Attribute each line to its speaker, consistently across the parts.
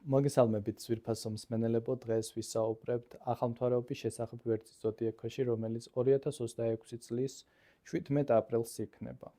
Speaker 1: მოგესალმებით ძვირფასო მსმენელებო, დღეს ვისაუბრებთ ახალმთვარეობის შესახებ ვერძის ზოდიაქოში, რომელიც 2026 წლის 17 აპრილს იქნება.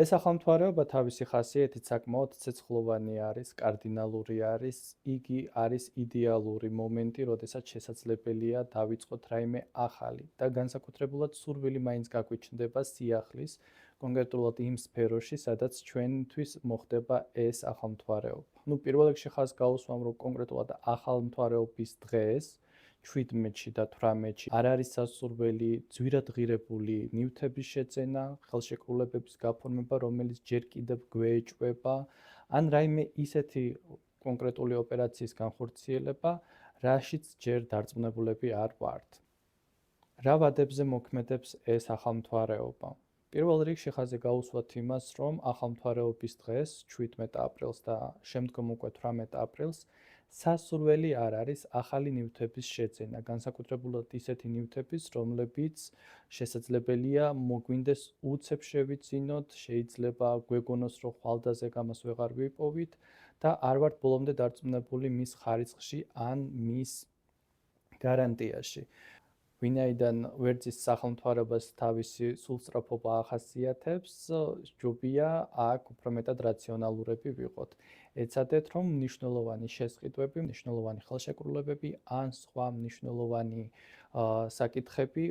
Speaker 1: ეს ახალმთვარეობა თავისი ხასიათით საკმაოდ ცეცხლოვანი არის, კარდინალური არის, იგი არის იდეალური მომენტი, როდესაც შესაძლებელია დავიწყოთ რაიმე ახალი და განსაკუთრებულად სურვილი მაინც გაგვიჩნდება სიახლის, კონკრეტულად იმ სფეროში, სადაც ჩვენთვის მოხდება ეს ახალმთვარეობა. პირველ რიგში ხაზს გაუსვამ, რომ კონკრეტულად ახალმთვარეობის დღეს 17-ში და 18-ში არ არის სასურველი ძვირად ღირებული ნივთების შეძენა, ხელშეკრულებების გაფორმება, რომელიც ჯერ კიდევ გვეეჭვება, ან რაიმე ისეთი კონკრეტული ოპერაციის განხორციელება, რაშიც ჯერ დარწმუნებულები არ ვართ. რა ვადებზე მოქმედებს ეს ახალმთვარეობა? პირველ რიგში ხაზი გაუსვათ იმას, რომ ახალმთვარეობის დღეს, 17 აპრილს და შემდგომ უკვე 18 აპრილს, სასურველი არ არის ახალი ნივთების შეძენა, განსაკუთრებულად ისეთი ნივთების, რომლებიც შესაძლებელია მოგვინდეს უცებ შევიძინოთ, შეიძლება გვეგონოს, რომ ხვალდაზე გამას ვეღარ ვიპოვით და არ ვართ ბოლომდე დარწმუნებული მის ხარისხში ან მის გარანტიაში. ვინაიდან ვერძის სახელმთვარეობას თავისი სულსწრაფობა ახასიათებს, ჯობია აქ უფრო მეტად რაციონალურები ვიყოთ. ეცადეთ, რომ მნიშვნელოვანი შესყიდვები, მნიშვნელოვანი ხელშეკრულებები ან სხვა მნიშვნელოვანი საკითხები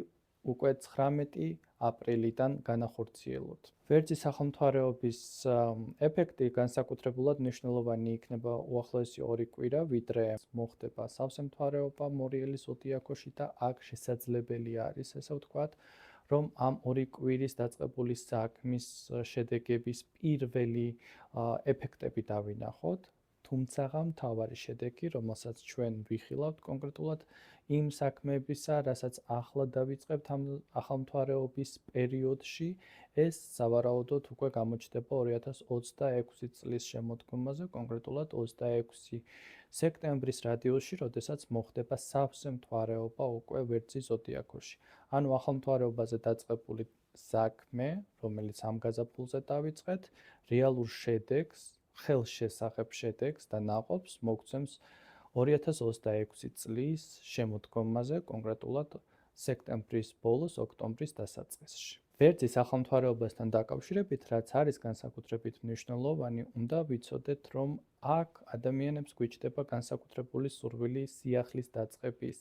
Speaker 1: უკვე 19 აპრილიდან განახორციელოთ. ვერძის სახელმთვარეობის ეფექტი განსაკუთრებულად მნიშვნელოვანი იქნება უახლოესი 2 კვირა, ვიდრე მოხდება სავსე მთვარეობა მორიელის ზოდიაქოში და აქ შესაძლებელი არის, ესე ვთქვათ, რომ ამ 2 კვირის დაწყებული საქმის შედეგების პირველი ეფექტები დავინახოთ, თუმცა მთავარი შედეგი, რომელსაც ჩვენ ვიხილავთ კონკრეტულად იმ საქმეებისა, რასაც ახლა დავიწყებთ ამ ახალმთვარეობის პერიოდში, ეს სავარაუდოდ უკვე გამოჩნდება 2026 წლის შემოდგომაზე, კონკრეტულად 26 სექტემბრის რადიუსში, როდესაც მოხდება სავსე მთვარეობა უკვე ვერძის ზოდიაქოში. ანუ ახალმთვარეობაზე დაწყებული საქმე, რომელიც ამ გაზაფხულზე დავიწყეთ, რეალურ შედეგს, ხელშესახებ შედეგს და ნაყოფს მოგცემს 2026 წლის შემოდგომაზე, კონკრეტულად სექტემბრის ბოლოს, ოქტომბრის დასაწყისში. ვერძის ახალმთვარეობასთან დაკავშირებით, რაც არის განსაკუთრებით მნიშვნელოვანი, უნდა ვიცოდეთ, რომ აქ ადამიანებს გვიჭდება განსაკუთრებული სურვილი სიახლის დაწყების,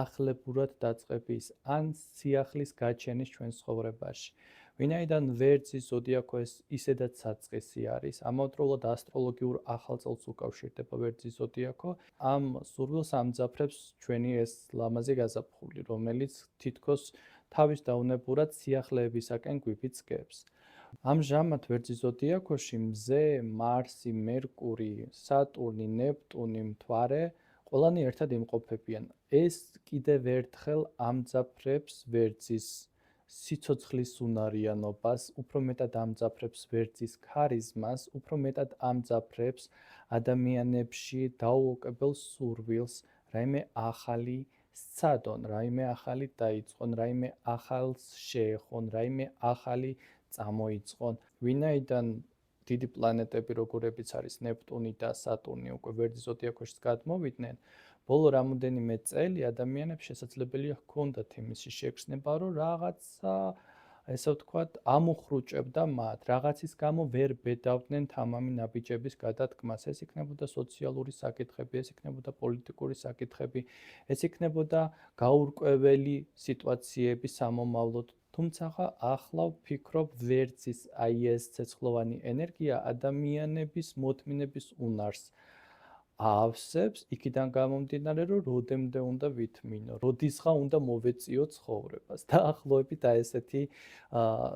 Speaker 1: ახლებურად დაწყების ან სიახლის გაჩენის ჩვენ ცხოვრებაში. ვინაიდან ვერძის ზოდიაქო ისედაც საწყისი არის, ამავდროულად ასტროლოგიურ ახალწელს უკავშირდება ვერძის ზოდიაქო, ამ სურვილს ამძაფრებს ჩვენი ეს ლამაზი გაზაფხული, რომელიც თითქოს თავის დაუნებურად სიახლეებისაკენ გვიფიწყებს. ამჟამად ვერძის ზოდიაქოში მზე, მარსი, მერკური, სატურნი, ნეპტუნი, მთვარე ყველანი ერთად იმყოფებიან. ეს კიდევ ერთხელ ამძაფრებს ვერძის სიცოცხლის უნარიანობას, უფრო მეტად ამძაფრებს ვერძის ქარიზმას, უფრო მეტად ამძაფრებს ადამიანებში დაუოკებელ სურვილს, რაიმე ახალი სცადონ, რაიმე ახალი დაიწყონ, რაიმე ახალს შეეხონ, რაიმე ახალი წამოიწყონ. ვინაიდან დიდი პლანეტები, როგორებიც არის ნეპტუნი და სატურნი, უკვე ვერძის ზოდიაქოში გადმოვიდნენ, ბოლო რამოდენიმე წელი ადამიანებს შესაძლებელია ჰქონდათ იმისი შეგრძნება, რომ რაღაცა, ესე ვთქვათ, ამოხრუჭებდა მათ, რაღაცის გამო ვერ ბედავდნენ თამამი ნაბიჯების გადადგმას. ეს იქნებოდა სოციალური საკითხები, ეს იქნებოდა პოლიტიკური საკითხები, ეს იქნებოდა გაურკვეველი სიტუაციები სამომავლოდ. თუმცა ახლა ვფიქრობ, ვერძის ეს ცეცხლოვანი ენერგია ადამიანების მოთმინების უნარს აავსებს, იქიდან გამომდინარე, რომ როდემდე უნდა ვითმინო, როდისღა უნდა მოვეწიო ცხოვრებას. დაახლოებით ესეთი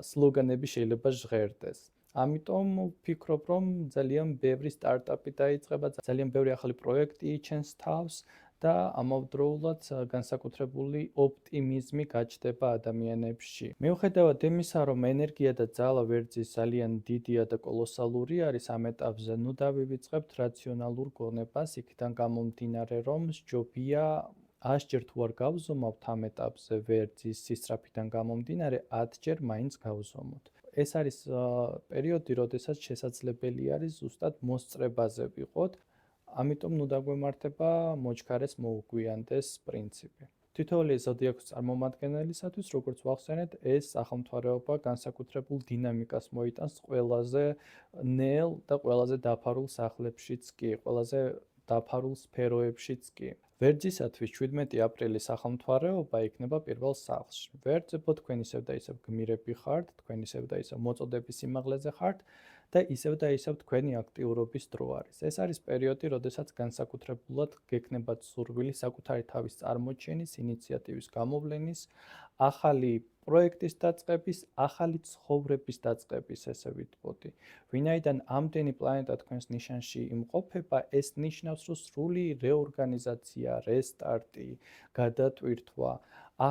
Speaker 1: სლოგანები შეიძლება ჟღერდეს. ამიტომ ვფიქრობ, რომ ძალიან ბევრი სტარტაპი დაიწყება, ძალიან ბევრი ახალი პროექტი იჩენს თავს და ამავდროულად განსაკუთრებული ოპტიმიზმი გაჩნდება ადამიანებში. მიუხედავად იმისა, რომ ენერგია და ძალა ვერძის ძალიან დიდია და კოლოსალური არის ამ ეტაპზე, ნუ დავივიწყებთ რაციონალურ გონებას, იქიდან გამომდინარე, რომ სჯობია 100 ჯერ თუ არ გავზომავთ ამ ეტაპზე ვერძის სისწრაფიდან გამომდინარე, 10 ჯერ მაინც გავზომოთ. ეს არის პერიოდი, როდესაც შესაძლებელი არის ზუსტად მოსწრებაზე ვიყოთ. ამიტომ ნუ დაგვემართება მოჩქარეს მოუგვიანდეს პრინციპი. თითოეული ზოდიაქოს წარმომადგენელისათვის, როგორც ვახსენეთ, ეს სახელმთვარეობა განსაკუთრებულ დინამიკას მოიტანს ყველაზე ნელ და ყველაზე დაფარულ სახლებშიც კი, ყველაზე დაფარულ სფეროებშიც კი. ვერძისათვის 17 აპრილის სახელმთვარეობა იქნება პირველ სახლში. ვერძებო თქვენ ისევ და ისევ გმირები ხართ, თქვენ ისევ და ისევ მოწოდების სიმაღლეზე ხართ და ისევ და ისევ თქვენი აქტიურობის დრო არის. ეს არის პერიოდი, როდესაც განსაკუთრებულად გექნებათ სურვილი საკუთარი თავის წარმოჩენის, ინიციატივის გამოვლენის, ახალი პროექტის დაწყების, ახალი ცხოვრების დაწყების, ესე ვიტყოდი. ვინაიდან ამდენი პლანეტა თქვენს ნიშანში იმყოფება, ეს ნიშნავს, რომ სრული რეორგანიზაცია, რესტარტი, გადატვირთვა,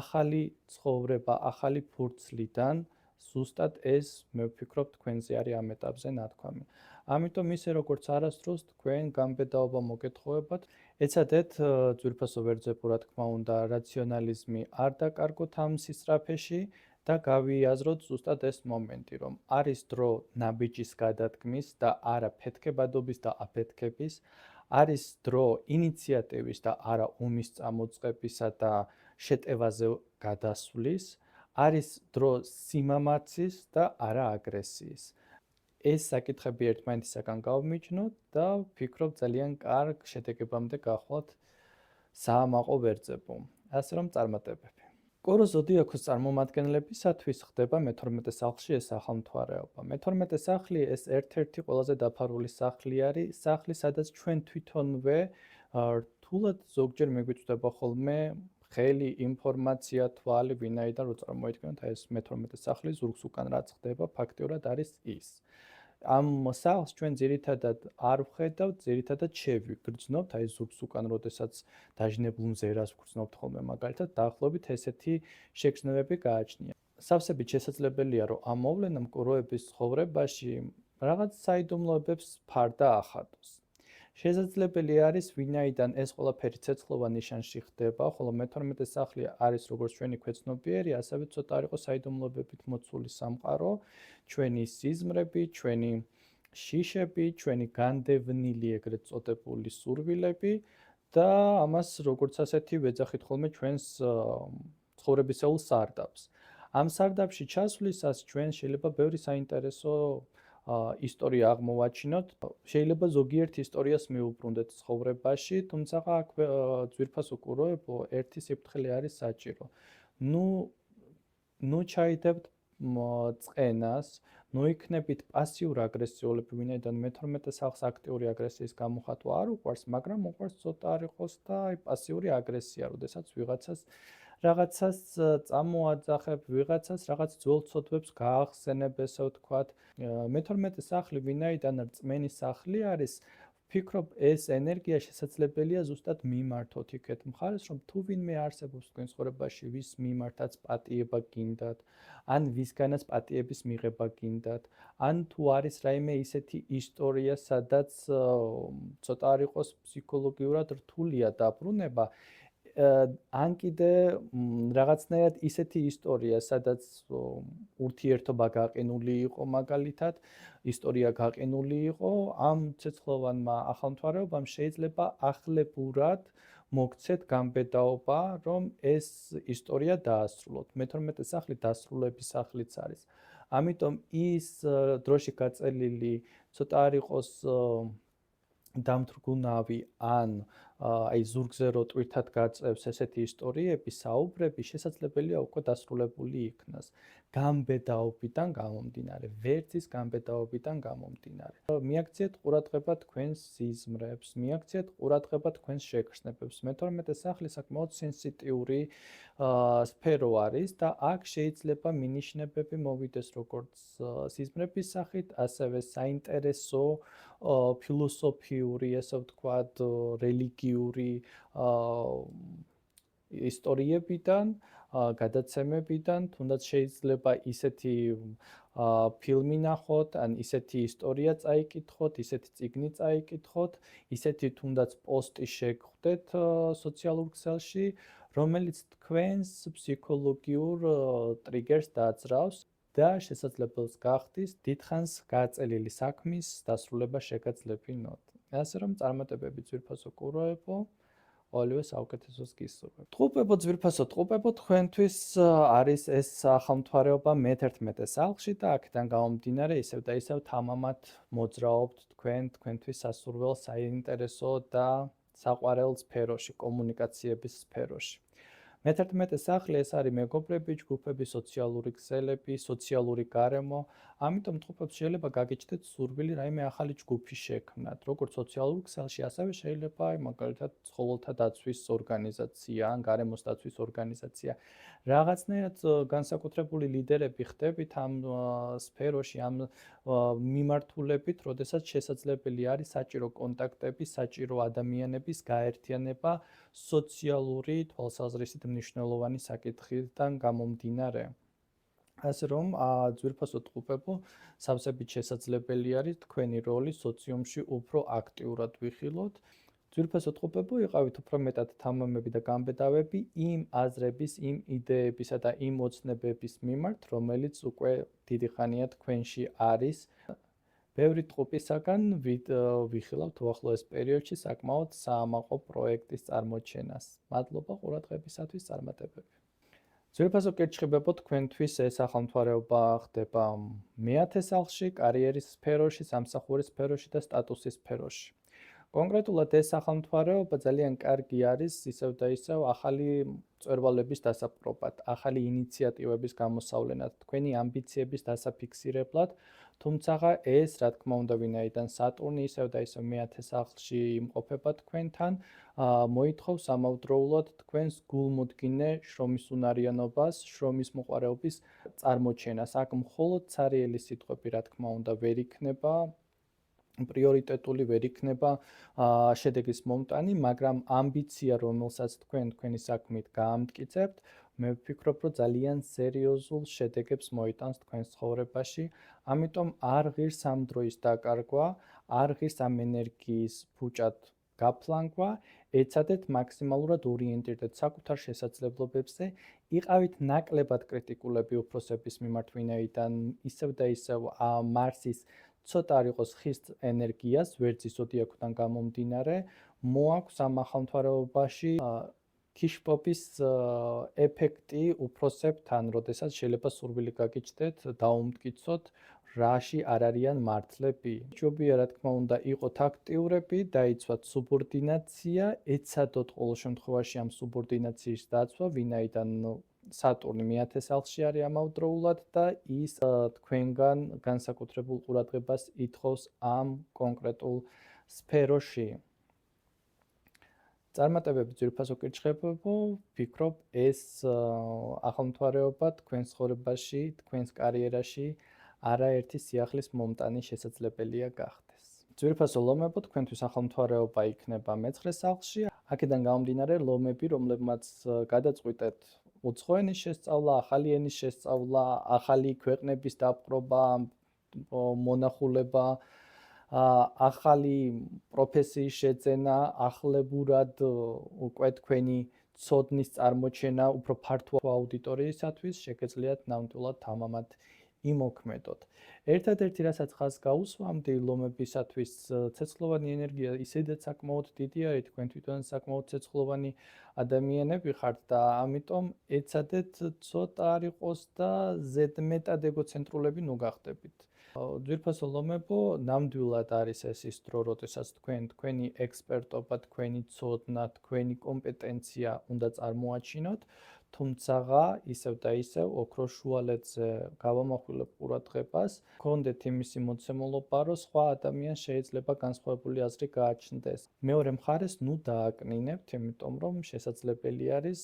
Speaker 1: ახალი ცხოვრება, ახალი ფურცლიდან ზუსტად ეს მე ვფიქრობ თქვენზე არის ამ ეტაპზე ნათქვამი. ამიტომ ისე როგორც არასდროს თქვენ გამბედაობა მოგეთხოვებათ, ეცადეთ ძვირფასო ვერძებო რა თქმა უნდა რაციონალიზმი არ დაკარგოთ ამ სისწრაფეში და გავიაზროთ ზუსტად ეს მომენტი, რომ არის დრო ნაბიჯის გადადგმის და არა ფეთქებადობის და აფეთქების, არის დრო ინიციატივის და არა ომის წამოწყებისა და შეტევაზე გადასვლის, არის დრო სიმამაცის და არა აგრესიის. ეს საკითხები ერთმანეთისაგან გავმიჯნოთ და ვფიქრობ ძალიან კარგ შედეგებამდე გავხვალთ საამაყო ვერძებო. ასე რომ წარმატებები. კორო ზოდიაქოს წარმომადგენლებისათვის ხდება მე-12 სახლში ეს სახელმთვარეობა. მე-12 სახლი ეს ერთ-ერთი ყველაზე დაფარული სახლი არის, სახლი, სადაც ჩვენ თვითონვე რთულად ზოგჯერ მიგვიწვდება ხოლმე ხელი, ინფორმაცია, თვალი, ვინაიდან რო წარმოიდგინოთ ეს მე-12 სახლი ზურგს უკან რაც ხდება, ფაქტიურად არის ის. ამ სახლს ჩვენ ძირითადად არ ვხედავთ, ძირითადად შევიგრძნობთ, აი ზურგს უკან, როდესაც დაჟინებულ მზერას ვგრძნობთ ხოლმე მაგალითად, დაახლოებით ესეთი შეგრძნებები გააჩნია. სავსებით შესაძლებელია, რომ ამ მოვლენამ კოროების ცხოვრებაში რაღაც საიდუმლოებებს ფარდა ახატოს. შესაძლებელი არის, ვინაიდან ეს ყველაფერი ცეცხლოვან ნიშანში ხდება, ხოლო მე-12 სახლი არის როგორც ჩვენი ქვეცნობიერი, ასევე ცოტა არ იყოს საიდუმლოებებით მოცული სამყარო, ჩვენი სიზმრები, ჩვენი შიშები, ჩვენი განდევნილი ეგრეთ წოდებული სურვილები და ამას როგორც ასეთი ვეძახით ხოლმე ჩვენს ცხოვრებისეულ სარდაფს. ამ სარდაფში ჩასვლისას ჩვენ შეიძლება ბევრი საინტერესო ისტორია აღმოვაჩინოთ. შეიძლება ზოგიერთ ისტორიას მიუბრუნდეთ ცხოვრებაში, თუმცა აქ ძვირფასო კუროებო ერთი სიფრთხილე არის საჭირო. ნუ ჩაიდებთ წყენას, ნუ იქნებით პასიურ აგრესიულები, ვინაიდან მე-12 სახლს აქტიური აგრესიის გამოხატვა არ უყვარს, მაგრამ უყვარს ცოტა არ იყოს და აი პასიური აგრესია, როდესაც რაღაცას წამოაძახებ, ვიღაცას რაღაც ძველ ცოდვებს გაახსენებ, ესე ვთქვათ. მე-12 სახლი ვინაიდან რწმენის სახლი არის, ვფიქრობ ეს ენერგია შესაძლებელია ზუსტად მიმართოთ იქეთ მხარეს, რომ თუ ვინმე არსებობს თქვენ ცხოვრებაში, ვის მიმართაც პატიება გინდათ, ან ვისგანაც პატიების მიღება გინდათ, ან თუ არის რაიმე ისეთი ისტორია, სადაც ცოტა არ იყოს ფსიქოლოგიურად რთულია დაბრუნება, ან კიდე რაღაცნაირად ისეთი ისტორია, სადაც ურთიერთობა გაყინული იყო მაგალითად, ისტორია გაყინული იყო, ამ ცეცხლოვანმა ახალმთვარეობამ შეიძლება ახლებურად მოგცეთ გამბედაობა, რომ ეს ისტორია დაასრულოთ. მე-12 სახლი დასრულების სახლიც არის. ამიტომ ის დროში გაწელილი ცოტა არ იყოს დამთრგუნავი ან აი ზურგზე რო ტვირთად გაწევს ესეთი ისტორიები, საუბრები შესაძლებელია უკვე დასრულებული იქნას. გამბედაობიდან გამომდინარე, ვერძის გამბედაობიდან გამომდინარე. მიაქციეთ ყურადღება თქვენს სიზმრებს, მიაქციეთ ყურადღება თქვენს შეგრძნებებს. მე-12 სახლი საკმაოდ სენსიტიური სფერო არის და აქ შეიძლება მინიშნებები მოვიდეს როგორც სიზმრების სახით, ასევე საინტერესო ფილოსოფიური, ესე ვთქვათ, რელიგიური ისტორიებიდან, გადაცემებიდან, თუნდაც შეიძლება ისეთი ფილმი ნახოთ, ან ისეთი ისტორია წაიკითხოთ, ისეთი წიგნი წაიკითხოთ, ისეთი თუნდაც პოსტი შეგხვდეთ სოციალურ ქსელში, რომელიც თქვენს ფსიქოლოგიურ ტრიგერს დაძრავს და შესაძლებელს გახდის დიდხანს გაწელილი საქმის დასრულება შეგაძლებინოთ. ასე რომ წარმატებები ძვირფასო კუროებო, ყოველივე საუკეთესოს გისურვებ. ტყუპებო ძვირფასო ტყუპებო, თქვენთვის არის ეს ახალმთვარეობა მე-11 სახლში და აქედან გამომდინარე ისევ და ისევ თამამად მოძრაობთ თქვენთვის სასურველ, საინტერესო და საყვარელ სფეროში, კომუნიკაციების სფეროში. მე-11 სახლი ეს არის მეგობრები, ჯგუფები, სოციალური ქსელები, სოციალური გარემო. ამიტომ ტყუპებს შეიძლება გაგიჩნდეთ სურვილი რაიმე ახალი ჯგუფი შექმნათ, როგორც სოციალურ ქსელში, ასევე შეიძლება მაგალითად ცხოველთა დაცვის ორგანიზაცია ან გარემოს დაცვის ორგანიზაცია. რაღაცნაირად განსაკუთრებული ლიდერები ხდებით ამ სფეროში, ამ მიმართულებით, როდესაც შესაძლებელი არის საჭირო კონტაქტები, საჭირო ადამიანების გაერთიანება სოციალური თვალსაზრისით მნიშვნელოვანი საკითხიდან გამომდინარე. ასე რომ, ძვირფასო ტყუპებო, სავსებით შესაძლებელი არის თქვენი როლი სოციუმში უფრო აქტიურად ვიხილოთ. ძვირფასო ტყუპებო, იყავით უფრო მეტად თამამები და გამბედავები იმ აზრების, იმ იდეებისა და იმ ოცნებების მიმართ, რომელიც უკვე დიდი ხანია თქვენში არის. ბევრი ტყუპისაგან ვიხილავთ უახლოეს პერიოდში საკმაოდ საამაყო პროექტის წარმოჩენას. მადლობა ყურადღებისათვის, წარმატებები. ძვირფასო კირჩხიბებო, თქვენთვის ეს ახალმთვარეობა ხდება მე-10 სახლში, კარიერის სფეროში, სამსახურის სფეროში და სტატუსის სფეროში. კონკრეტულად ეს ახალმთვარეობა ძალიან კარგი არის ისევ და ისევ ახალი მწვერვალების დასაპყრობად, ახალი ინიციატივების გამოსავლენად, თქვენი ამბიციების დასაფიქსირებლად, თუმცა ეს, რა თქმა უნდა, ვინაიდან სატურნი ისევ და ისევ მე-10 სახლში იმყოფება თქვენთან, მოითხოვს ამავდროულად თქვენს გულმოდგინე შრომის უნარიანობას, შრომის მოყვარეობის წარმოჩენას. აქ მხოლოდ ცარიელი სიტყვები, რა თქმა უნდა, ვერ იქნება პრიორიტეტული, ვერ იქნება შედეგის მომტანი, მაგრამ ამბიცია, რომელსაც თქვენი საქმით გაამტკიცებთ, მე ვფიქრობ, რომ ძალიან სერიოზულ შედეგებს მოიტანს თქვენს ცხოვრებაში. ამიტომ არ ღირს ამ დროის დაკარგვა, არ ღირს ამ ენერგიის ფუჭად გაფლანგვა, ეცადეთ მაქსიმალურად ორიენტირდეთ საკუთარ შესაძლებლობებზე, იყავით ნაკლებად კრიტიკულები უფროსების მიმართ, ვინაიდან ისევ და ისევ მარსის ცოტა არ იყოს ხის ენერგიას, ვერძის ზოდიაქიდან გამომდინარე, მოაქვს ამ ახალმთვარეობაში ქიშპოპის ეფექტი უფროსებთან, როდესაც შეიძლება სურვილი გაგიჩნდეთ, დაუმტკიცოთ, რაში არ არიან მართლები. ჯობია, რა თქმა უნდა, იყოთ აქტიურები, დაიცვათ სუბორდინაცია, ეცადოთ ყოველ შემთხვევაში ამ სუბორდინაციის დაცვა, ვინაიდან სატურნი მე-10 სახლში არის ამავდროულად და ის თქვენგან განსაკუთრებულ ყურადღებას ითხოვს ამ კონკრეტულ სფეროში. წარმატებები ძვირფასო კირჩხებებო, ვფიქრობ, ეს ახალმთვარეობა თქვენს ცხოვრებაში, თქვენს კარიერაში არაერთი სიახლის მომტანი შესაძლებელია გახდეს. ძვირფასო ლომებო, თქვენთვის ახალმთვარეობა იქნება მე-9 სახლში. აქედან გამომდინარე, ლომები, რომლებმაც გადაწყვიტეთ უცხო ენის შესწავლა, ახალი ენის შესწავლა, ახალი ქვეყნების დაპყრობა, მონახულება, ახალი პროფესიის შეძენა, ახლებურად უკვე თქვენი ცოდნის წარმოჩენა უფრო ფართო აუდიტორიისათვის შეგეძლიათ ნამდვილად თამამად იმოქმედოთ. ერთადერთი რასაც ხაზს გაუსვამდი ლომებისათვის ცეცხლოვანი ენერგია ისედაც საკმაოდ დიდი არის, თქვენ თვითონ საკმაოდ ცეცხლოვანი ადამიანები ხართ და ამიტომ ეცადეთ ცოტა არ იყოს და ზედმეტად ეგოცენტრულები ნუ გახდებით. ძვირფასო ლომებო, ნამდვილად არის ეს ის დრო, როდესაც თქვენი ექსპერტობა, თქვენი ცოდნა, თქვენი კომპეტენცია უნდა წარმოაჩინოთ, თუმცა ისევ და ისევ ოქროს შუალედზე გავამახვილებ ყურადღებას, გქონდეთ იმისი მოცემულობა, რომ სხვა ადამიანს შეიძლება განსხვავებული აზრი გააჩნდეს. მეორე მხარეს ნუ დააკნინებთ, იმიტომ რომ შესაძლებელი არის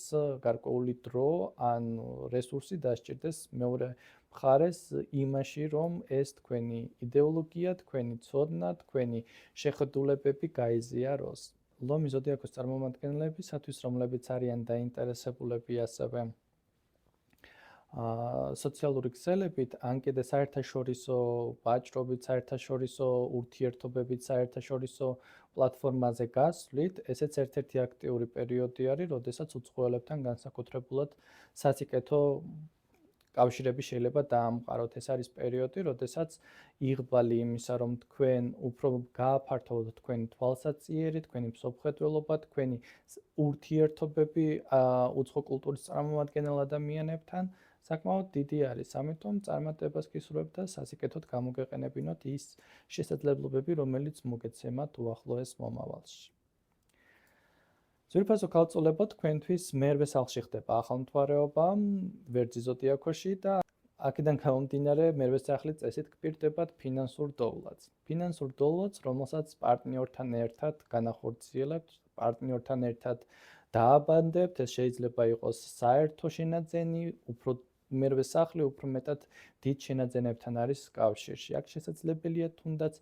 Speaker 1: გარკვეული დრო ან რესურსი დასჭირდეს მეორე მხარეს იმაში, რომ ეს თქვენი იდეოლოგია, თქვენი ცოდნა, თქვენი შეხედულებები გაიზიაროს. ლომის ზოდიაქოს წარმომადგენლებისათვის, რომლებიც არიან დაინტერესებულები ასევე სოციალური ქსელებით, ან კიდე საერთაშორისო ვაჭრობით, საერთაშორისო ურთიერთობებით, საერთაშორისო პლატფორმაზე გასვლით, ესეც ერთ-ერთი აქტიური პერიოდი არის, როდესაც უცხოელებთან განსაკუთრებულად სასიკეთო კავშირები შეიძლება დაამყაროთ. ეს არის პერიოდი, როდესაც იღბალი იმისა, რომ თქვენ უფრო გააფართოვოთ თქვენი თვალსაჩინო, თქვენი მსოფლმხედველობა, თქვენი ურთიერთობები უცხო კულტურის წარმომადგენელ ადამიანებთან საკმაოდ დიდი არის. ამიტომ წარმატებას გისურვებთ და სასიკეთოდ გამოგეყენებინოთ ის შესაძლებლობები, რომელიც მოგეცემათ უახლოეს მომავალში. ძვირფასო ქალწულებო თქვენთვის მერვე სახლში ხდება ახალმთვარეობა ვერძის ზოდიაქოში და აქედან გამომდინარე მერვე სახლი წესით გპირდებათ ფინანსურ დოვლადს. ფინანსურ დოვლადს, რომელსაც პარტნიორთან ერთად განახორციელებთ, პარტნიორთან ერთად დააბანდებთ, ეს შეიძლება იყოს საერთო შენაძენი, უფრო მერვე სახლი უფრო მეტად დიდ შენაძენებთან არის კავშირში. აქ შესაძლებელია თუნდაც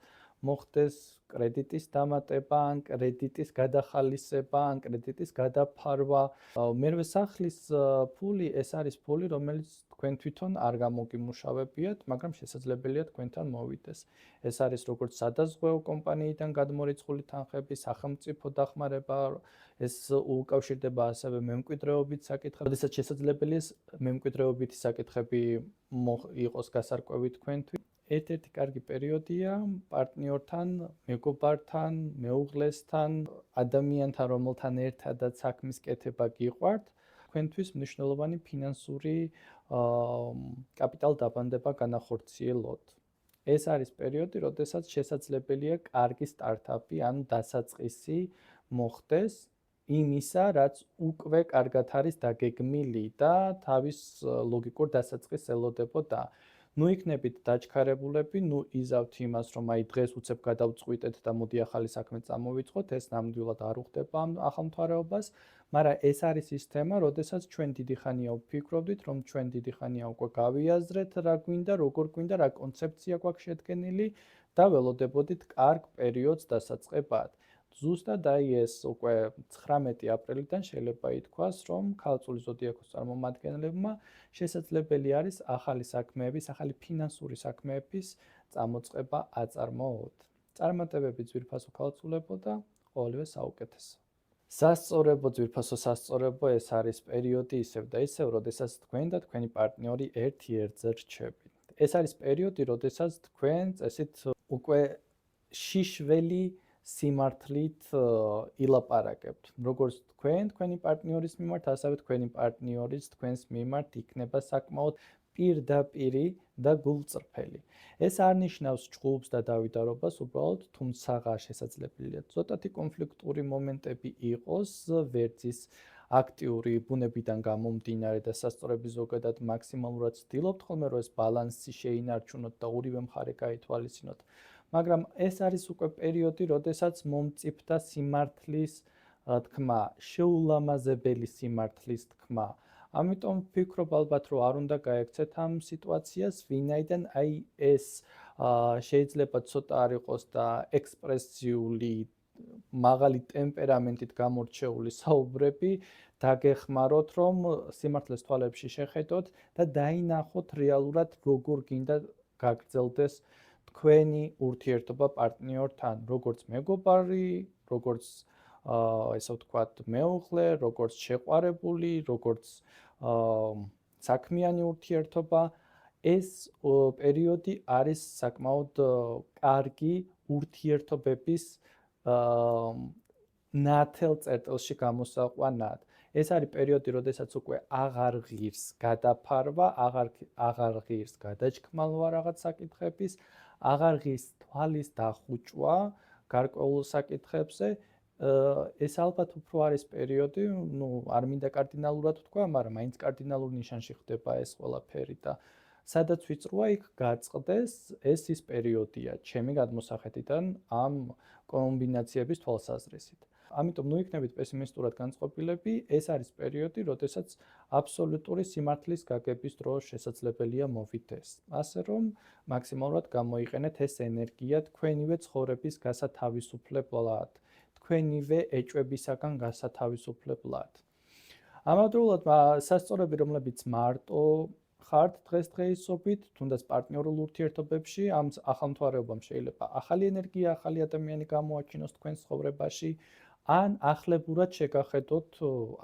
Speaker 1: მოხდეს კრედიტის დამატება, ან კრედიტის გადახალისება, ან კრედიტის გადაფარვა. მერვე სახლის ფული ეს არის ფული, რომელიც თქვენ თვითონ არ გამოგიმუშავებიათ, მაგრამ შესაძლებელია თქვენთან მოვიდეს. ეს არის როგორც სადაზღვეო კომპანიიდან გადმორიცხული თანხები, სახელმწიფო დახმარება, ეს უკავშირდება ასევე მემკვიდრეობით საკითხებს. როდესაც შესაძლებელია მემკვიდრეობითი საკითხები იყოს გასარკვევი თქვენთვის. ერთ-ერთი კარგი პერიოდია პარტნიორთან, მეგობართან, მეუღლესთან, ადამიანთან, რომელთან ერთადაც საქმის კეთება გიყვართ, თქვენთვის მნიშვნელოვანი ფინანსური კაპიტალდაბანდება განახორციელოთ. ეს არის პერიოდი, როდესაც შესაძლებელია კარგი სტარტაპი, ანუ დასაწყისი მოხდეს იმისა, რაც უკვე კარგად არის დაგეგმილი და თავის ლოგიკურ დასაწყისს ელოდებოდა. ნუ იქნებით დაჩქარებულები, ნუ იზავთ იმას, რომ აი დღეს უცებ გადავწყვიტეთ და მოდი ახალი საქმე წამოვიწყოთ, ეს ნამდვილად არ უხდება ამ ახალმთვარეობას, მაგრამ ეს არის ის თემა, როდესაც ჩვენ დიდი ხანია ვფიქრობდით, რომ ჩვენ დიდი ხანია უკვე გავიაზრეთ რა გვინდა, როგორ გვინდა, რა კონცეფცია გვაქვს შედგენილი და ველოდებოდით კარგ პერიოდს დასაწყებად. ზუსტად აი ეს უკვე 19 აპრილიდან შეიძლება ითქვას, რომ ქალწულის ზოდიაქოს წარმომადგენლებმა შესაძლებელი არის ახალი საქმეების, ახალი ფინანსური საქმეების წამოწყება აწარმოოთ. წარმატებები ძვირფასო ქალწულებო და ყოველივე საუკეთესო. სასწორებო, ძვირფასო სასწორებო, ეს არის პერიოდი ისევ და ისევ, როდესაც თქვენ და თქვენი პარტნიორი ერთ-ერთზე რჩებით. ეს არის პერიოდი, როდესაც თქვენ წესით უკვე შიშველი სიმართლით ილაპარაკებთ. როგორც თქვენი პარტნიორის მიმართ, ასევე თქვენი პარტნიორის თქვენს მიმართ იქნება საკმაოდ პირდაპირი და გულწრფელი. ეს არ ნიშნავს ჭხუბს და დავიდარობას, უბრალოდ თუმცაღა შესაძლებელია ცოტათი კონფლიქტური მომენტები იყოს ვერძის აქტიური ბუნებიდან გამომდინარე და სასწორები ზოგადად მაქსიმალურად ცდილობთ ხოლმე რომ ეს ბალანსი შეინარჩუნოთ და ორივე მხარე გაითვალისწინოთ. მაგრამ ეს არის უკვე პერიოდი, როდესაც მომწიფდა სიმართლის თქმა, შეულამაზებელი სიმართლის თქმა. ამიტომ ვფიქრობ ალბათ, რომ არ უნდა გაექცეთ ამ სიტუაციას, ვინაიდან აი ეს შეიძლება ცოტა არ იყოს და ექსპრესიული, მაღალი ტემპერამენტით გამორჩეული საუბრები დაგეხმაროთ, რომ სიმართლეს თვალებში შეხედოთ და დაინახოთ რეალურად როგორ გინდა გაგრძელდეს თქვენი ურთიერთობა პარტნიორთან, როგორც მეგობარი, როგორც ესე ვთქვათ, მეუღლე, როგორც შეყვარებული, როგორც საქმიანი ურთიერთობა, ეს პერიოდი არის საკმაოდ კარგი ურთიერთობების ნათელ წერტილში გამოსაყვანად. ეს არის პერიოდი, როდესაც უკვე აღარ ღირს გადაფარვა, აღარ ღირს გადაჭქმალვა რაღაც საკითხების, აღარ ღირს თვალის დახუჭვა გარკვეულ საკითხებზე. ეს ალბათ უფრო არის პერიოდი, ნუ არ მინდა კარდინალურად ვთქვა, მაგრამ მაინც კარდინალურ ნიშანში ხდება ეს ყველაფერი და სადაც ვიწროა იქ გაწყდეს, ეს ის პერიოდია ჩემი გადმოსახედიდან ამ კომბინაციების თვალსაზრისით. ამიტომ ნუ იქნებით პესიმისტურად განწყობილები, ეს არის პერიოდი, როდესაც აბსოლუტური სიმართლის გაგების დრო შესაძლებელია მოვიდეს. ასე რომ მაქსიმალურად გამოიყენეთ ეს ენერგია თქვენივე ცხოვრების გასათავისუფლებლად, თქვენივე ეჭვებისაგან გასათავისუფლებლად. ამავდროულად სასწორები, რომლებიც მარტო ხართ დღესდღეობით, თუნდაც პარტნიორულ ურთიერთობებში, ამ ახალმთვარეობამ შეიძლება ახალი ენერგია, ახალი ადამიანი გამოაჩინოს თქვენს ცხოვრებაში, ან ახლებურად შეგახედოთ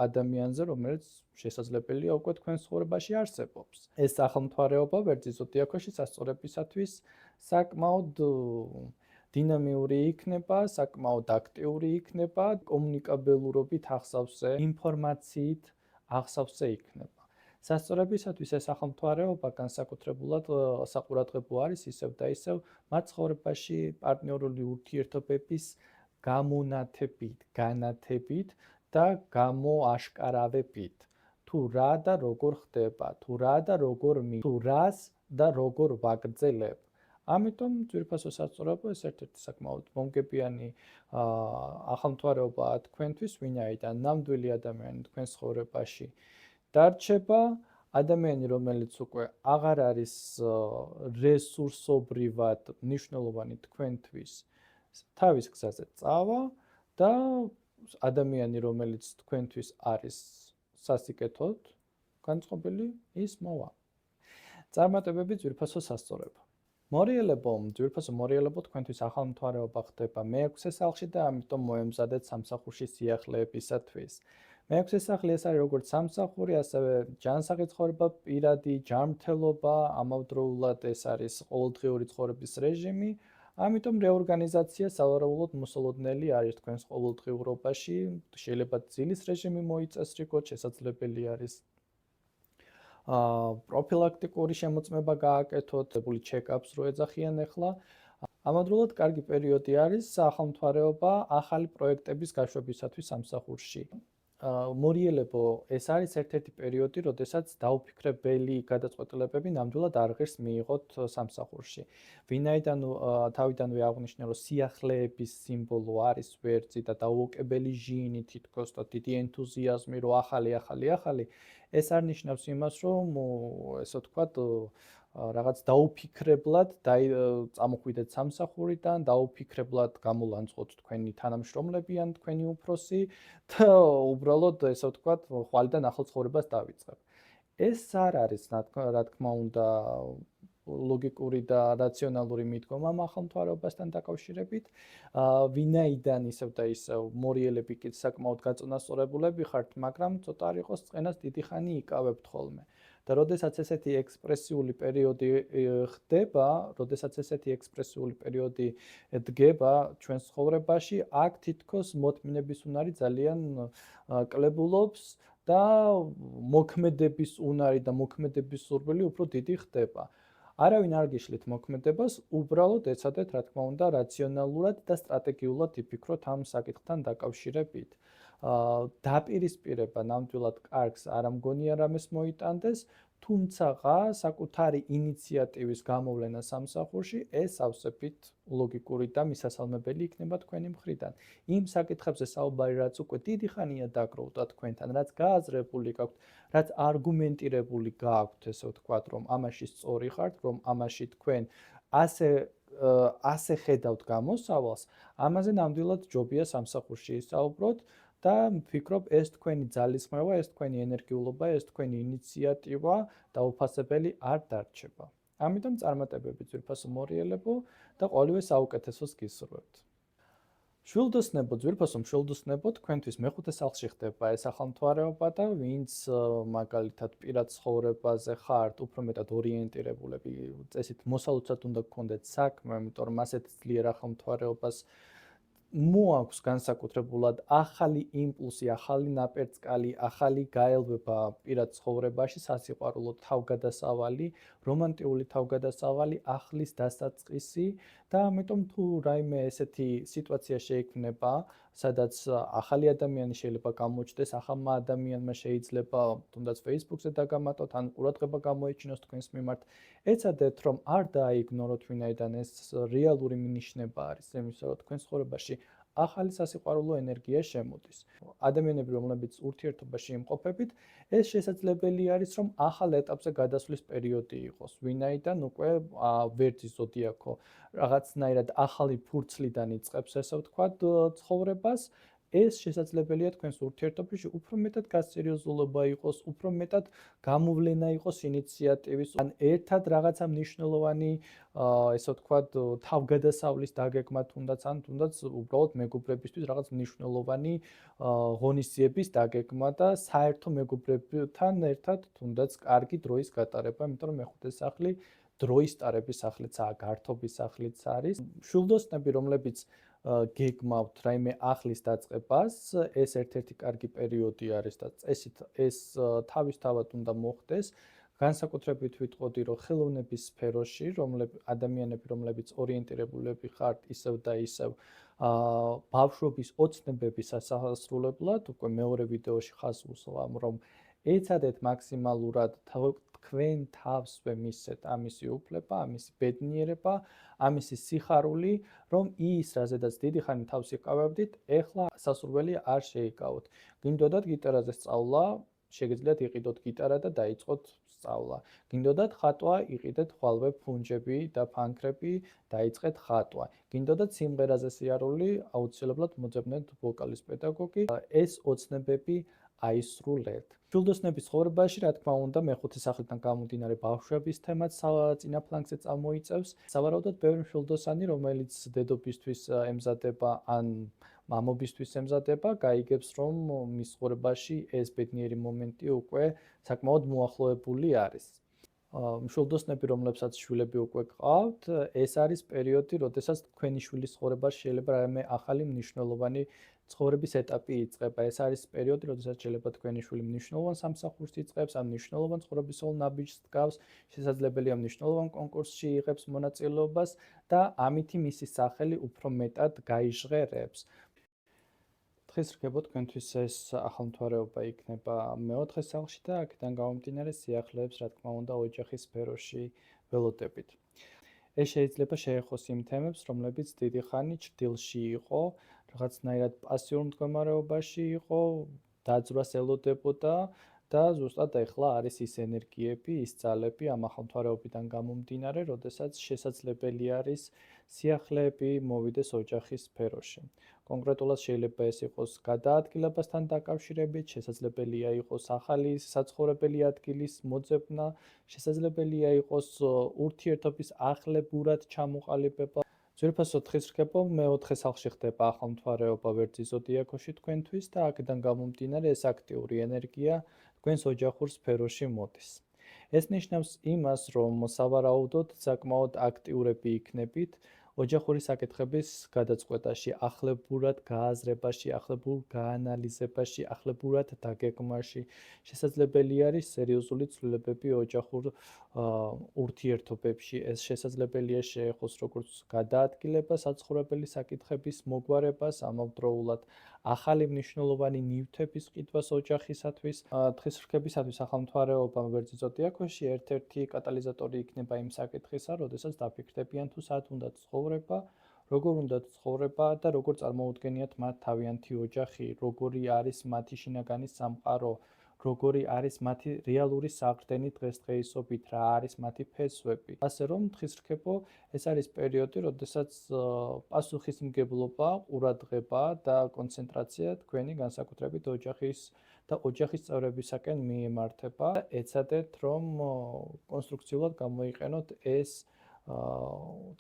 Speaker 1: ადამიანზე, რომელიც შესაძლებელია უკვე თქვენს ცხოვრებაში არსებობს. ეს სახელმთვარეობა ვერძის ზოდიაქოში სასწორებისათვის საკმაოდ დინამიური იქნება, საკმაოდ აქტიური იქნება, კომუნიკაბელურობით ახსავსე, ინფორმაციით ახსავსე იქნება. სასწორებისათვის ეს სახელმთვარეობა განსაკუთრებულად საყურადღებო არის ისევ და ისევ მათ ცხოვრებაში პარტნიორული ურთიერთობების გამონათებით, განათებით და გამოაშკარავებით. თუ რა და როგორ ხდება, თუ რა და როგორ თუ რას და როგორ ვაგრძელებ. ამიტომ ძვირფასო სასწორებო ეს ერთ-ერთი საკმაოდ მომგებიანი ახალმთვარეობაა თქვენთვის, ვინაიდან ნამდვილი ადამიანი თქვენს ცხოვრებაში დარჩება, ადამიანი, რომელიც უკვე აღარ არის რესურსობრივად მნიშვნელოვანი თქვენთვის, თავის გზაზე წავა და ადამიანი, რომელიც თქვენთვის არის სასიკეთოდ განწყობილი, ის მოვა. წარმატებები ძვირფასო სასწორებო. ძვირფასო მორიელებო თქვენთვის ახალმთვარეობა ხდება მე-6 სახლში და ამიტომ მოემზადეთ სამსახურში სიახლეებისათვის. მე-6 სახლი ეს არის როგორც სამსახური, ასევე ჯანსაღი ცხოვრება, პირადი ჯანმრთელობა, ამავდროულად ეს არის ყოველდღიური ცხოვრების რეჟიმი. ამიტომ რეორგანიზაცია სავარაუდოდ მოსალოდნელი არის თქვენს ყოველდღიურობაში, შეიძლება ძილის რეჟიმი მოიწესრიგოთ, შესაძლებელი არის პროფილაქტიკური შემოწმება გააკეთოთ, check-ups რო ეძახიან ახლა. ამავდროულად კარგი პერიოდი არის ახალმთვარეობა ახალი პროექტების გაშვებისათვის სამსახურში. მორიელებო, ეს არის ერთ-ერთი პერიოდი, როდესაც დაუფიქრებელი გადაწყვეტილებები ნამდვილად არ ღირს მიიღოთ სამსახურში. ვინაიდან თავიდანვე აღვნიშნე, რომ სიახლეების სიმბოლო არის ვერძი და დაუოკებელი ჟიინი თითქოს და დიდი ენთუზიაზმი, რომ ახალი, ეს არ ნიშნავს იმას, რომ ესე ვთქვათ, რაღაც დაუფიქრებლად წამოხვიდეთ სამსახურიდან, დაუფიქრებლად გამოლანძღოთ თქვენი თანამშრომლები ან თქვენი უფროსი და უბრალოდ ესე ვთქვათ, ხვალიდან ახალ ცხოვრებას დავიწყებ. ეს არ არის, რა თქმა უნდა, ლოგიკური და რაციონალური მიდგომა ამ ახალმთვარეობასთან დაკავშირებით. ვინაიდან ისევ და ისევ მორიელები კი საკმაოდ გაწონასწორებულები ხართ, მაგრამ ცოტა არ იყოს წყენას დიდი ხანი იკავებთ ხოლმე. და როდესაც ესეთი ექსპრესიული პერიოდი ხდება, როდესაც ესეთი ექსპრესიული პერიოდი დგება ჩვენს ცხოვრებაში, აქ თითქოს მოთმინების უნარი ძალიან კლებულობს და მოქმედების უნარი და მოქმედების სურვილი უფრო დიდი ხდება. არავინ არ გიშლით მოქმედებას, უბრალოდ ეცადეთ, რა თქმა უნდა, რაციონალურად და სტრატეგიულად იფიქროთ ამ საკითხთან დაკავშირებით. დაპირისპირება ნამდვილად კარგს არ ამგონია რამეს მოიტანდეს, თუმცა საკუთარი ინიციატივის გამოვლენა სამსახურში ეს ავსებით ლოგიკური და მისასალმებელი იქნება თქვენი მხრიდან. იმ საკითხებზე საუბარი, რაც უკვე დიდი ხანია დაგროვდა თქვენთან, რაც გააზრებული გაქვთ, რაც არგუმენტირებული გაქვთ, ესე ვთქვათ, რომ ამაში სწორი ხართ, რომ ამაში თქვენ ასე ხედავთ გამოსავალს, ამაზე ნამდვილად ჯობია სამსახურში ისაუბროთ. და ვფიქრობ, ეს თქვენი ძალისხმევა, ეს თქვენი ენერგიულობა, ეს თქვენი ინიციატივა დაუფასებელი არ დარჩება. ამიტომ წარმატებები ძვირფასო მორიელებო და ყოველივე საუკეთესოს გისურვებთ. შვილდოსნებო, ძვირფასო მშვილდოსნებო, თქვენთვის მე-5 სახლში ხდება ეს ახალმთვარეობა და ვინც მაგალითად პირად ცხოვრებაზე ხართ, უფრო მეტად ორიენტირებულები, წესით მოსალოცად უნდა გქონდეთ საქმე, იმიტომ რომ ასეთ ძლიერ ახალმთვარეობას მოაქვს განსაკუთრებულად ახალი იმპულსი, ახალი ნაპერწკალი, ახალი გაელვება პირად ცხოვრებაში, სასიყვარულო თავგადასავალი, რომანტიული თავგადასავალი, ახლის დასაწყისი და ამიტომ თუ რაიმე ესეთი სიტუაცია შეიქმნება, სადაც ახალი ადამიანი შეიძლება გამოჩნდეს, ახალმა ადამიანმა შეიძლება თუნდაც Facebook-ზე დაგამატოთ, ან ყურადღება გამოიჩინოს თქვენს მიმართ, ეცადეთ, რომ არ დააიგნოროთ, ვინაიდან ეს რეალური მინიშნება არის იმისა, რომ თქვენს ცხოვრებაში ახალი სასიყვარულო ენერგია შემოდის. ადამიანები, რომლებიც ურთიერთობაში იმყოფებით, ეს შესაძლებელი არის, რომ ახალ ეტაპზე გადასვლის პერიოდი იყოს, ვინაიდან უკვე ვერძის ზოდიაქო რაღაცნაირად ახალი ფურცლიდან იწყებს, ესე ვთქვათ, ცხოვრებას ეს შესაძლებელია თქვენს ურთიერთობაში უფრო მეტად გასერიოზულობა იყოს, უფრო მეტად გამოვლენა იყოს ინიციატივის, ან ერთად რაღაცა მნიშვნელოვანი, ესე ვთქვათ, თავგადასავლის დაგეგმა თუნდაც, ან თუნდაც უბრალოდ მეგობრებისთვის რაღაც მნიშვნელოვანი ღონისძიების დაგეგმა და საერთო მეგობრებთან ერთად თუნდაც კარგი დროის გატარება, იმიტომ რომ მეხუთე სახლი დროის ტარების სახლიცაა, გართობის სახლიც არის. შვილდოსნები, რომლებიც გეგმავთ რაიმე ახლის დაწყებას, ეს ერთ-ერთი კარგი პერიოდი არის და წესით ეს თავისთავად უნდა მოხდეს. განსაკუთრებით ვიტყოდი, რომ ხელოვნების სფეროში, ადამიანები, რომლებიც ორიენტირებულები ხართ ისევ და ისევ ბავშვობის ოცნებების ასასრულებლად, უკვე მეორე ვიდეოში ხაზს უსვამ, რომ ეცადეთ მაქსიმალურად თქვენ თავსვე მისცეთ ამისი უფლება, ამისი ბედნიერება, ამისი სიხარული, რომ ის, რაზედაც დიდი ხანი თავს იკავებდით, ეხლა სასურველი არ შეიკავოთ. გინდოდათ გიტარაზე სწავლა, შეგიძლიათ იყიდოთ გიტარა და დაიწყოთ სწავლა. გინდოდათ ხატვა, იყიდეთ ხვალვე ფუნჯები და ფანქრები, დაიწყეთ ხატვა. გინდოდათ სიმღერაზე სიარული, აუცილებლად მოძებნეთ ვოკალის პედაგოგი. ეს ოცნებები აისრულეთ. შვილდოსნების ცხოვრებაში, რა თქმა უნდა, მეხუთე სახლიდან გამომდინარე ბავშვების თემაც წინა ფლანგზე წამოიწევს. სავარაუდოდ, ბევრი შვილდოსანი, რომელიც დედობისთვის ემზადება ან მამობისთვის ემზადება, გაიგებს, რომ მის ცხოვრებაში ეს ბედნიერი მომენტი უკვე საკმაოდ მოახლოებული არის. შვილდოსნები, რომლებსაც შვილები უკვე გყავთ, ეს არის პერიოდი, როდესაც თქვენი შვილის ცხოვრებაში შეიძლება რაიმე ახალი მნიშვნელოვანი ცხოვრების ეტაპი იწყება. ეს არის პერიოდი, როდესაც შეიძლება თქვენი შვილი მნიშვნელოვან სამსახურს იწყებს, ამ მნიშვნელოვან ცხოვრებისეულ ნაბიჯს დგავს, შესაძლებელია მნიშვნელოვან კონკურსში იღებს მონაწილეობას და ამითი მისი სახელი უფრო მეტად გაიჟღერებს. დღეს რგებო თქვენთვის ეს ახალმთვარეობა იქნება მეოთხე სახლში და აქედან გამომდინარე სიახლეებს, რა თქმა უნდა, ოჯახის სფეროში ველოდებით. ეს შეიძლება შეეხოს იმ თემებს, რომლებიც დიდი ხანი ჭრდილში იყო, რაღაცნაირად პასიურ მდგომარეობაში იყო, დაძვრას ელოდებოდა და ზუსტად ეხლა არის ის ენერგიები, ის ძალები ამ ახალმთვარეობიდან გამომდინარე, როდესაც შესაძლებელი არის სიახლეები მოვიდეს ოჯახის სფეროში. კონკრეტულად შეიძლება ეს იყოს გადაადგილებასთან დაკავშირებით, შესაძლებელია იყოს ახალი საცხოვრებელი ადგილის მოძებნა, შესაძლებელია იყოს ურთიერთობის ახლებურად ჩამოყალიბება. ძვირფასოდ დღეს რგებო მეოთხე სახლში ხდება ახალმთვარეობა ვერძის ზოდიაქოში თქვენთვის და აქედან გამომდინარე ეს აქტიური ენერგია თქვენს ოჯახურ სფეროში მოდის. ეს ნიშნავს იმას, რომ სავარაუდოდ საკმაოდ აქტიურები იქნებით ოჯახური საკითხების გადაწყვეტაში, ახლებურად გააზრებაში, ახლებურ გაანალიზებაში, ახლებურად დაგეგმაში. შესაძლებელი არის სერიოზული ცვლილებები ოჯახურ ურთიერთობებში. ეს შესაძლებელია შეეხოს როგორც გადაადგილება საცხოვრებელი საკითხების მოგვარებას, ამავდროულად ახალი მნიშვნელოვანი ნივთების ყიდვას ოჯახისათვის. დღის რგებისათვის ახალმთვარეობა ვერძის ზოდიაქოში ერთ-ერთი კატალიზატორი იქნება იმ საკითხისა, როდესაც დაფიქრდებიან თუ სად უნდა ცხოვრება, როგორ უნდა ცხოვრება და როგორ წარმოუდგენიათ მათ თავიანთი ოჯახი, როგორი არის მათი შინაგანი სამყარო, როგორი არის მათი რეალური საყრდენი დღესდღეობით, რა არის მათი ფესვები. ასე რომ დღის რგებო ეს არის პერიოდი, როდესაც პასუხისმგებლობა, ყურადღება და კონცენტრაცია თქვენი განსაკუთრებით ოჯახის წევრებისაკენ მიემართება. ეცადეთ, რომ კონსტრუქციულად გამოიყენოთ ეს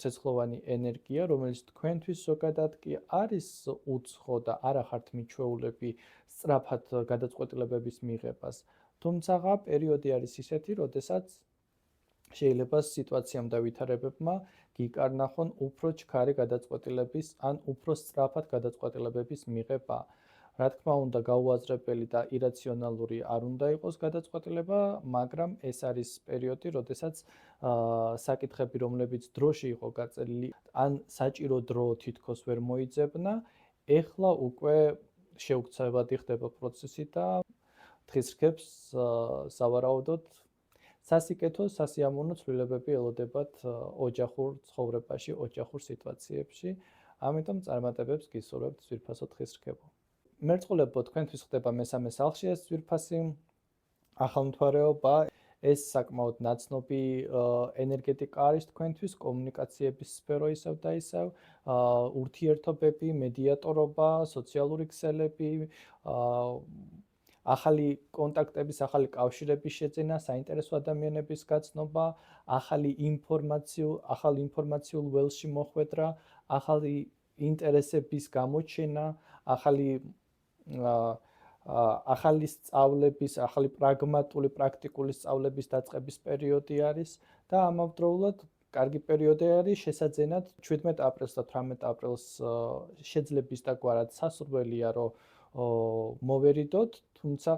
Speaker 1: ცეცხლოვანი ენერგია, რომელიც თქვენთვის ზოგადად კი არის უცხო და არ ახართ მიჩვეულები სწრაფად გადაწყვეტილებების მიღებას. თუმცა პერიოდი არის ისეთი, როდესაც შეიძლება სიტუაციამ და ვითარებებმა გიკარნახონ უფრო ჩქარი გადაწყვეტილების ან უფრო სწრაფად გადაწყვეტილებების მიღება. რა თქმა უნდა, გაუაზრებელი და ირაციონალური არ უნდა იყოს გადაწყვეტილება, მაგრამ ეს არის პერიოდი, როდესაც საკითხები, რომლებიც დროში იყო გაწერილი, ან საჭირო დრო თითქოს ვერ მოიძებნა, ეხლა უკვე შეუქცევადი ხდება პროცესი და დღის რგებს სავარაუდოდ სასიკეთო, სასიამოვნო ცვლილებები ელოდებათ ოჯახურ ცხოვრებაში, ოჯახურ სიტუაციებში. ამიტომ წარმატებებს გისურვებთ ძვირფასო დღის რგებო. მერწყულებო, თქვენთვის ხდება მესამე სახლში ეს ძვირფასი ახალმთვარეობა. ეს საკმაოდ ნაცნობი ენერგეტიკა არის თქვენთვის, კომუნიკაციების სფერო ისევ და ისევ, ურთიერთობები, მედიატორობა, სოციალური ქსელები, ახალი კონტაქტების, ახალი კავშირების შეძენა, საინტერესო ადამიანების გაცნობა, ახალი ინფორმაციულ ველში მოხვედრა, ახალი ინტერესების გამოჩენა, ახალი სწავლების, ახალი პრაგმატული, პრაქტიკული სწავლების დაწყების პერიოდი არის და ამავდროულად კარგი პერიოდი არის შესაძენად 17 აპრილს და 18 აპრილს შეძლებს და გვარად სასურველია, რომ მოვერიდოთ, თუმცა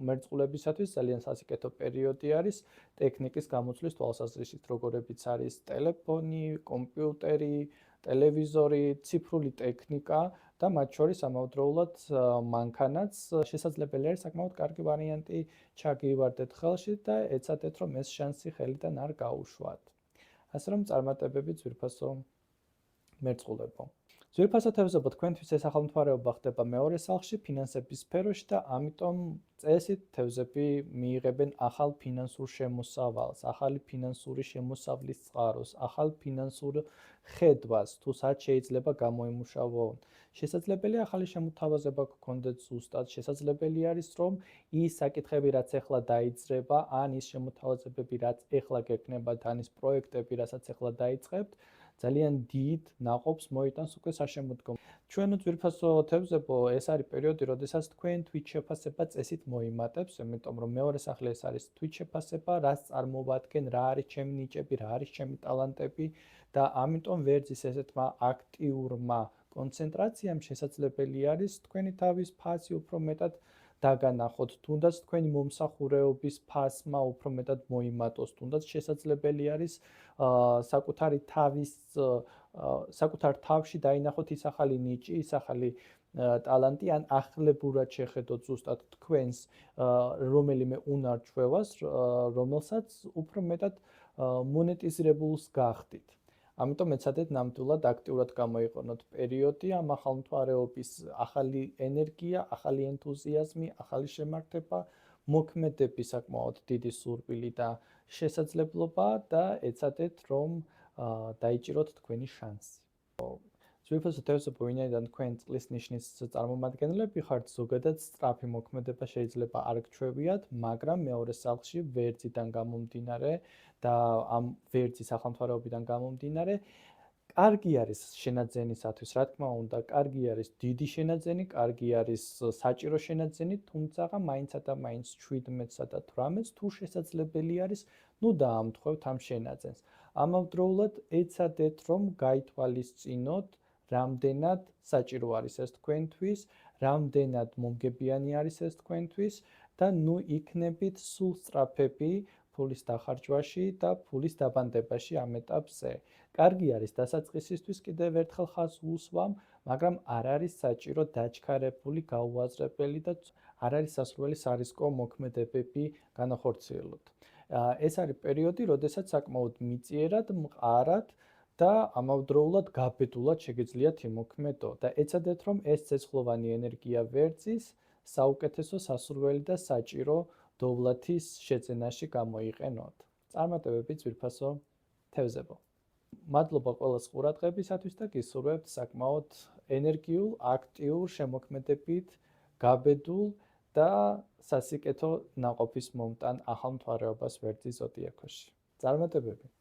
Speaker 1: მერწყულებისათვის ძალიან სასიკეთო პერიოდი არის ტექნიკის გამოცვლის თვალსაზრისით, როგორებიც არის ტელეფონი, კომპიუტერი, ტელევიზორი, ციფრული ტექნიკა და მათ შორის ამავდროულად მანქანაც შესაძლებელი არის საკმაოდ კარგი ვარიანტი ჩაგივარდეთ ხელში და ეცადეთ რომ ეს შანსი ხელიდან არ გაუშვათ. ასე რომ წარმატებები ძვირფასო მერწყულებო. ძვირფასო თევზებო, თქვენთვის ეს ახალმთვარეობა ხდება მეორე სახლში, ფინანსების სფეროში და ამიტომ წესით თევზები მიიღებენ ახალ ფინანსურ შემოსავალს, ახალი ფინანსური შემოსავლის წყაროს, ახალ ფინანსურ ხედვას, თუ სად შეიძლება გამოიმუშავონ. შესაძლებელია ახალი შემოთავაზება გქონდეთ ზუსტად, შესაძლებელი არის რომ ის საკითხები, რაც ეხლა დაიძრება, ან ის შემოთავაზებები, რაც ეხლა გექნებათ, ან ის პროექტები, რასაც ეხლა დაიწყებთ, ძალიან დიდ ნაყოფს მოიტანს უკვე საშემოდგომო. ჩვენო ძვირფასო თევზებო, ეს არის პერიოდი, როდესაც თქვენ თვით შეფასება წესით მოიმატებს, იმიტომ რომ მეორე სახლი ეს არის თვით შეფასება, რაც წარმოვადგენ, რა არის ჩემი ნიჭები, რა არის ჩემი ტალანტები და ამიტომ ვერძის ესეთმა აქტიურმა კონცენტრაციამ შესაძლებელი არის თქვენი თავის ფასი უფრო მეტად დაგანახოთ, თუნდაც თქვენი მომსახურეობის ფასმა უფრო მეტად მოიმატოს, თუნდაც შესაძლებელი არის საკუთარ თავში დაინახოთ ის ახალი ნიჭი, ის ახალი ტალანტი ან ახლებურად შეხედოთ ზუსტად თქვენს რომელიმე უნარ-ჩვევას, რომელსაც უფრო მეტად მონეტიზირებულს გახდით. ამიტომ ეცადეთ ნამდვილად აქტიურად გამოიყენოთ პერიოდი ამ ახალმთვარეობის ახალი ენერგია, ახალი ენთუზიაზმი, ახალი შემართება, მოქმედების საკმაოდ დიდი სურვილი და შესაძლებლობა და ეცადეთ რომ დაიჭიროთ თქვენი შანსი. ძვირფასო თევზებო, ვინაიდან თქვენ წყლის ნიშნის წარმომადგენლები ხართ, ზოგადად სწრაფი მოქმედება შეიძლება არ გჩვევიათ, მაგრამ მეორე სახლში ვერძიდან გამომდინარე და ამ ვერძის ახალმთვარეობიდან გამომდინარე, კარგი არის შენაძენისათვის, რა თქმა უნდა, კარგი არის დიდი შენაძენი, კარგი არის საჭირო შენაძენი, თუმცა მაინცსა და მაინც 17-სა და 18-ს თუ შესაძლებელი არის, ნუ დაამთხვევთ ამ შენაძენს. ამავდროულად ეცადეთ რომ გაითვალისწინოთ რამდენად საჭირო არის ეს თქვენთვის, რამდენად მომგებიანი არის ეს თქვენთვის და ნუ იქნებით სულ სწრაფები ფულის დახარჯვაში და ფულის დაბანდებაში ამ ეტაპზე. კარგი არის დასაწყისისთვის კიდევ ერთხელ ხაზს უსვამ, მაგრამ არ არის საჭირო დაჩქარებული, გაუაზრებელი და არ არის სასურველი სარისკო მოქმედებები განახორციელოთ. ეს არის პერიოდი, როდესაც საკმაოდ მიწიერად, მყარად და ამავდროულად გაბედულად შეგიძლიათ იმოქმედო და ეცადეთ რომ ეს ცეცხლოვანი ენერგია ვერძის საუკეთესო სასურველი და საჭირო დოვლათის შეძენაში გამოიყენოთ. წარმატებები ძვირფასო თევზებო. მადლობა ყველას ყურადღებისათვის და გისურვებთ საკმაოდ ენერგიულ, აქტიურ შემოქმედებით, გაბედულ და სასიკეთო ნაყოფის მომტან ახალმთვარეობას ვერძის ზოდიაქოში. წარმატებები.